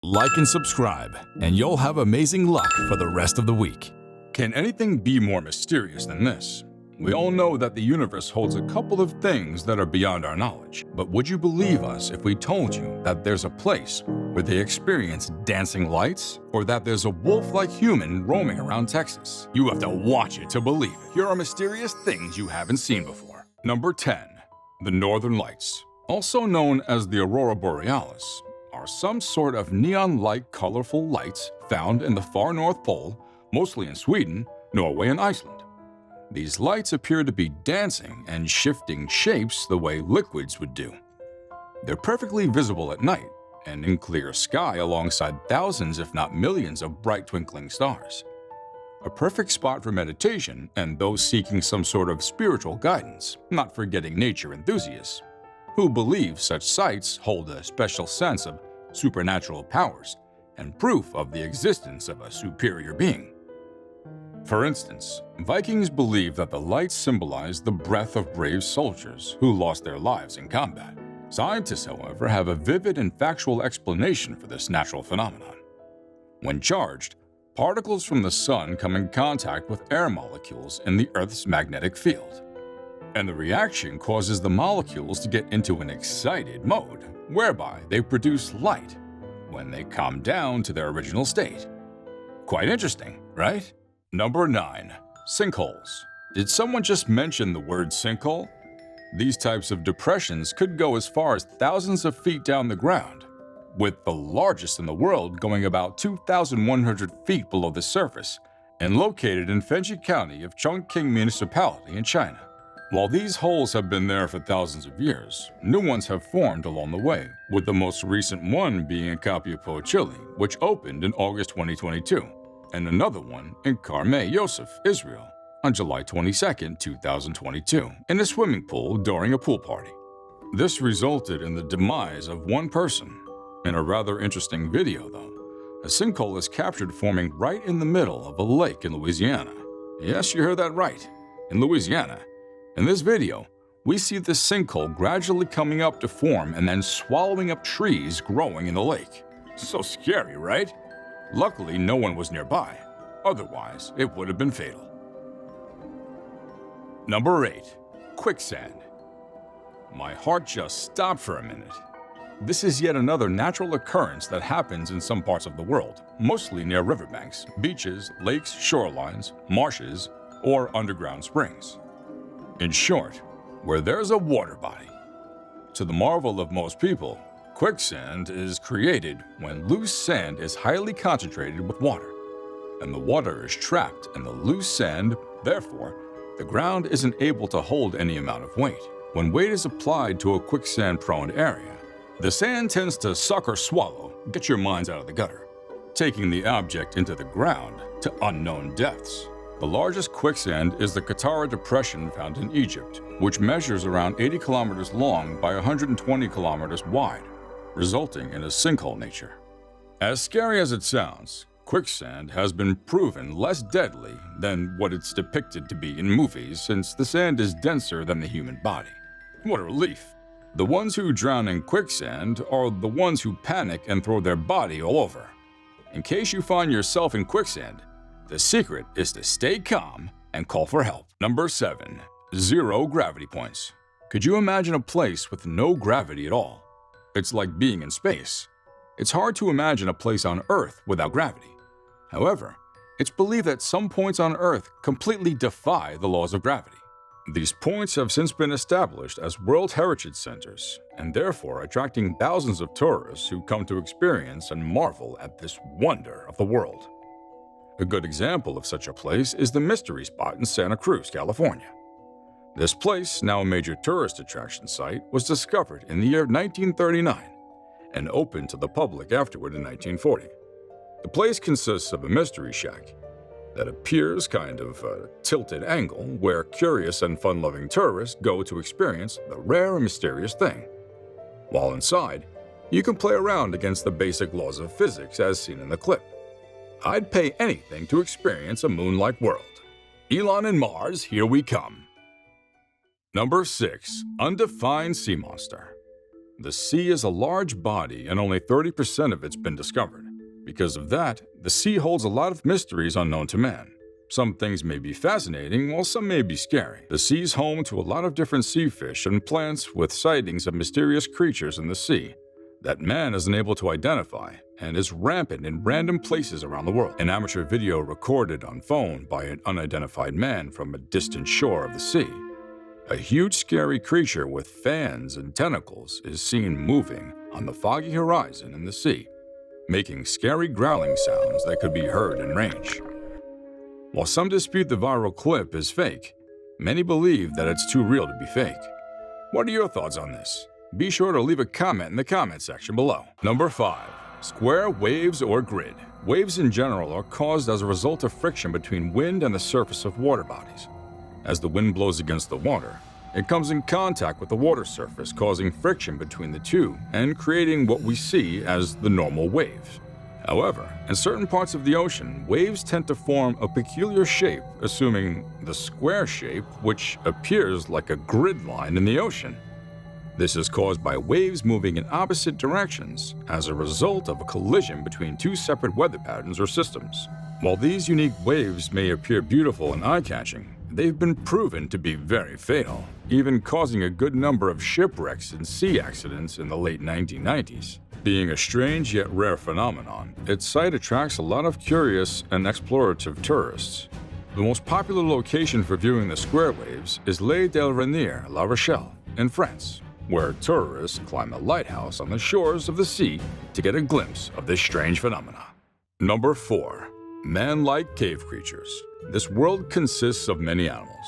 Like and subscribe, and you'll have amazing luck for the rest of the week. Can anything be more mysterious than this? We all know that the universe holds a couple of things that are beyond our knowledge. But would you believe us if we told you that there's a place where they experience dancing lights? Or that there's a wolf-like human roaming around Texas? You have to watch it to believe it. Here are mysterious things you haven't seen before. Number 10. The Northern Lights. Also known as the Aurora Borealis, are some sort of neon-like colorful lights found in the far North Pole, mostly in Sweden, Norway, and Iceland. These lights appear to be dancing and shifting shapes the way liquids would do. They're perfectly visible at night and in clear sky alongside thousands if not millions of bright twinkling stars. A perfect spot for meditation and those seeking some sort of spiritual guidance, not forgetting nature enthusiasts, who believe such sights hold a special sense of supernatural powers and proof of the existence of a superior being. For instance, Vikings believe that the lights symbolize the breath of brave soldiers who lost their lives in combat. Scientists, however, have a vivid and factual explanation for this natural phenomenon. When charged, particles from the sun come in contact with air molecules in the Earth's magnetic field, and the reaction causes the molecules to get into an excited mode, whereby they produce light when they calm down to their original state. Quite interesting, right? Number 9. Sinkholes. Did someone just mention the word sinkhole? These types of depressions could go as far as thousands of feet down the ground, with the largest in the world going about 2,100 feet below the surface and located in Fenji County of Chongqing Municipality in China. While these holes have been there for thousands of years, new ones have formed along the way, with the most recent one being in Copiapó, Chile, which opened in August 2022. And another one in Karmeh Yosef, Israel, on July 22, 2022, in a swimming pool during a pool party. This resulted in the demise of one person. In a rather interesting video, though, a sinkhole is captured forming right in the middle of a lake in Louisiana. Yes, you heard that right, in Louisiana. In this video, we see this sinkhole gradually coming up to form and then swallowing up trees growing in the lake. So scary, right? Luckily, no one was nearby. Otherwise, it would have been fatal. Number 8. Quicksand. My heart just stopped for a minute. This is yet another natural occurrence that happens in some parts of the world, mostly near riverbanks, beaches, lakes, shorelines, marshes, or underground springs. In short, where there's a water body. To the marvel of most people, quicksand is created when loose sand is highly concentrated with water, and the water is trapped in the loose sand. Therefore, the ground isn't able to hold any amount of weight. When weight is applied to a quicksand-prone area, the sand tends to suck or swallow, get your minds out of the gutter, taking the object into the ground to unknown depths. The largest quicksand is the Qattara Depression found in Egypt, which measures around 80 kilometers long by 120 kilometers wide, resulting in a sinkhole nature. As scary as it sounds, quicksand has been proven less deadly than what it's depicted to be in movies, since the sand is denser than the human body. What a relief! The ones who drown in quicksand are the ones who panic and throw their body all over. In case you find yourself in quicksand, the secret is to stay calm and call for help. Number 7. Zero gravity points. Could you imagine a place with no gravity at all? It's like being in space. It's hard to imagine a place on Earth without gravity. However, it's believed that some points on Earth completely defy the laws of gravity. These points have since been established as World Heritage Centers, and therefore attracting thousands of tourists who come to experience and marvel at this wonder of the world. A good example of such a place is the Mystery Spot in Santa Cruz, California. This place, now a major tourist attraction site, was discovered in the year 1939 and opened to the public afterward in 1940. The place consists of a mystery shack that appears kind of a tilted angle where curious and fun-loving tourists go to experience the rare and mysterious thing. While inside, you can play around against the basic laws of physics as seen in the clip. I'd pay anything to experience a moon-like world. Elon and Mars, here we come. Number 6. Undefined Sea Monster. The sea is a large body and only 30% of it's been discovered. Because of that, the sea holds a lot of mysteries unknown to man. Some things may be fascinating, while some may be scary. The sea is home to a lot of different sea fish and plants with sightings of mysterious creatures in the sea that man is unable to identify and is rampant in random places around the world. An amateur video recorded on phone by an unidentified man from a distant shore of the sea. A huge scary creature with fans and tentacles is seen moving on the foggy horizon in the sea, making scary growling sounds that could be heard in range. While some dispute the viral clip is fake, many believe that it's too real to be fake. What are your thoughts on this? Be sure to leave a comment in the comment section below. Number 5. Square waves or grid. Waves in general are caused as a result of friction between wind and the surface of water bodies. As the wind blows against the water, it comes in contact with the water surface, causing friction between the two and creating what we see as the normal wave. However, in certain parts of the ocean, waves tend to form a peculiar shape, assuming the square shape, which appears like a grid line in the ocean. This is caused by waves moving in opposite directions as a result of a collision between two separate weather patterns or systems. While these unique waves may appear beautiful and eye-catching, they've been proven to be very fatal, even causing a good number of shipwrecks and sea accidents in the late 1990s. Being a strange yet rare phenomenon, its site attracts a lot of curious and explorative tourists. The most popular location for viewing the square waves is Les del Renier, La Rochelle, in France, where tourists climb a lighthouse on the shores of the sea to get a glimpse of this strange phenomena. Number 4. Manlike cave creatures. This world consists of many animals.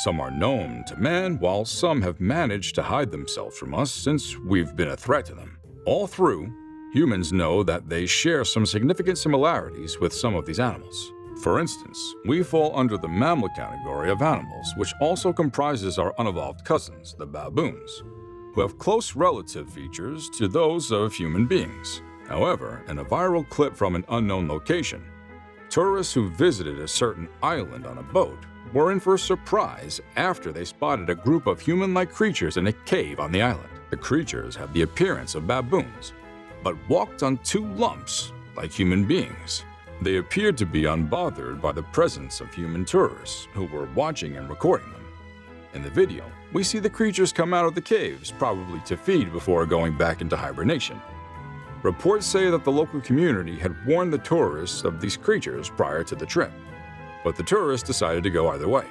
Some are known to man, while some have managed to hide themselves from us since we've been a threat to them. All through, humans know that they share some significant similarities with some of these animals. For instance, we fall under the mammal category of animals, which also comprises our unevolved cousins, the baboons, who have close relative features to those of human beings. However, in a viral clip from an unknown location, tourists who visited a certain island on a boat were in for a surprise after they spotted a group of human-like creatures in a cave on the island. The creatures had the appearance of baboons, but walked on two lumps like human beings. They appeared to be unbothered by the presence of human tourists who were watching and recording them. In the video, we see the creatures come out of the caves, probably to feed before going back into hibernation. Reports say that the local community had warned the tourists of these creatures prior to the trip, but the tourists decided to go either way.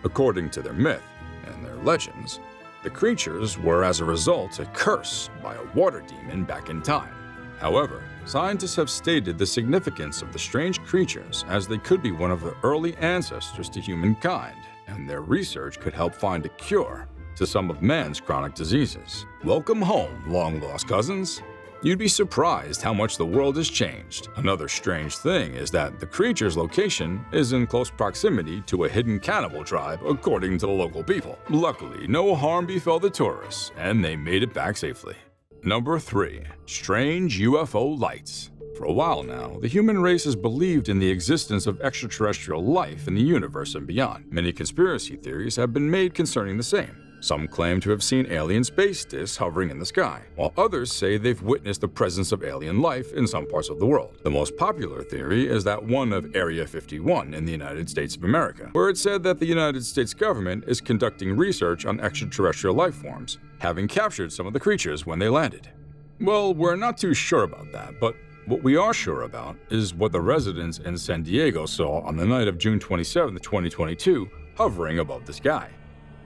According to their myth and their legends, the creatures were as a result a curse by a water demon back in time. However, scientists have stated the significance of the strange creatures as they could be one of the early ancestors to humankind, and their research could help find a cure to some of man's chronic diseases. Welcome home, long-lost cousins. You'd be surprised how much the world has changed. Another strange thing is that the creature's location is in close proximity to a hidden cannibal tribe, according to the local people. Luckily, no harm befell the tourists, and they made it back safely. Number 3. Strange UFO Lights. For a while now, the human race has believed in the existence of extraterrestrial life in the universe and beyond. Many conspiracy theories have been made concerning the same. Some claim to have seen alien space disks hovering in the sky, while others say they've witnessed the presence of alien life in some parts of the world. The most popular theory is that one of Area 51 in the United States of America, where it said that the United States government is conducting research on extraterrestrial life forms, having captured some of the creatures when they landed. Well, we're not too sure about that, but what we are sure about is what the residents in San Diego saw on the night of June 27, 2022, hovering above the sky.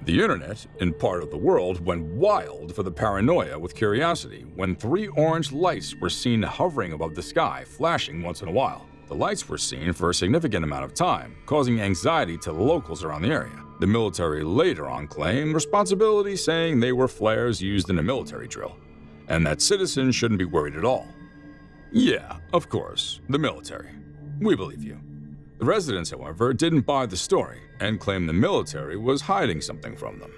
The internet, in part of the world, went wild for the paranoia with curiosity when 3 orange lights were seen hovering above the sky, flashing once in a while. The lights were seen for a significant amount of time, causing anxiety to the locals around the area. The military later on claimed responsibility, saying they were flares used in a military drill, and that citizens shouldn't be worried at all. Yeah, of course, the military. We believe you. The residents, however, didn't buy the story and claimed the military was hiding something from them.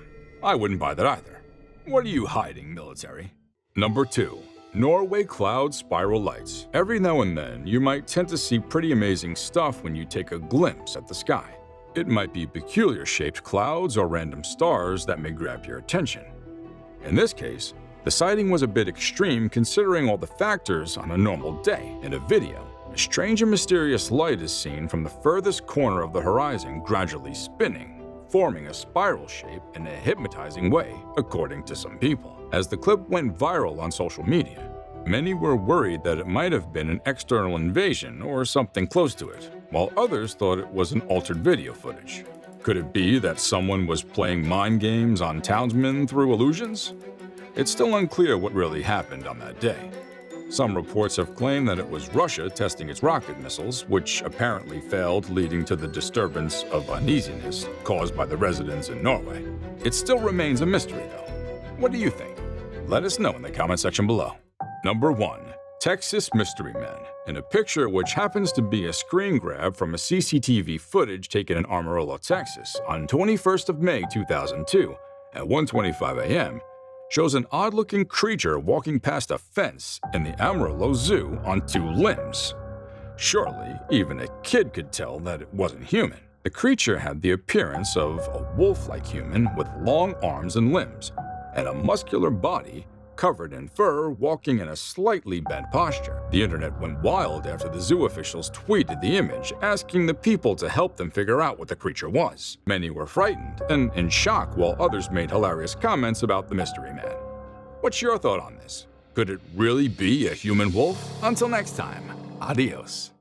I wouldn't buy that either. What are you hiding, military? Number 2. Norway Cloud Spiral Lights. Every now and then, you might tend to see pretty amazing stuff when you take a glimpse at the sky. It might be peculiar shaped clouds or random stars that may grab your attention. In this case, The sighting was a bit extreme considering all the factors on a normal day. In a video, a strange and mysterious light is seen from the furthest corner of the horizon gradually spinning, forming a spiral shape in a hypnotizing way, according to some people. As the clip went viral on social media, many were worried that it might have been an external invasion or something close to it, while others thought it was an altered video footage. Could it be that someone was playing mind games on townsmen through illusions? It's still unclear what really happened on that day. Some reports have claimed that it was Russia testing its rocket missiles, which apparently failed, leading to the disturbance of uneasiness caused by the residents in Norway. It still remains a mystery, though. What do you think? Let us know in the comment section below. Number 1. Texas Mystery Man. In a picture which happens to be a screen grab from a CCTV footage taken in Amarillo, Texas on 21st of May 2002 at 1:25 a.m., shows an odd-looking creature walking past a fence in the Amarillo Zoo on 2 limbs. Surely, even a kid could tell that it wasn't human. The creature had the appearance of a wolf-like human with long arms and limbs, and a muscular body covered in fur, walking in a slightly bent posture. The internet went wild after the zoo officials tweeted the image, asking the people to help them figure out what the creature was. Many were frightened and in shock, while others made hilarious comments about the mystery man. What's your thought on this? Could it really be a human wolf? Until next time, adios.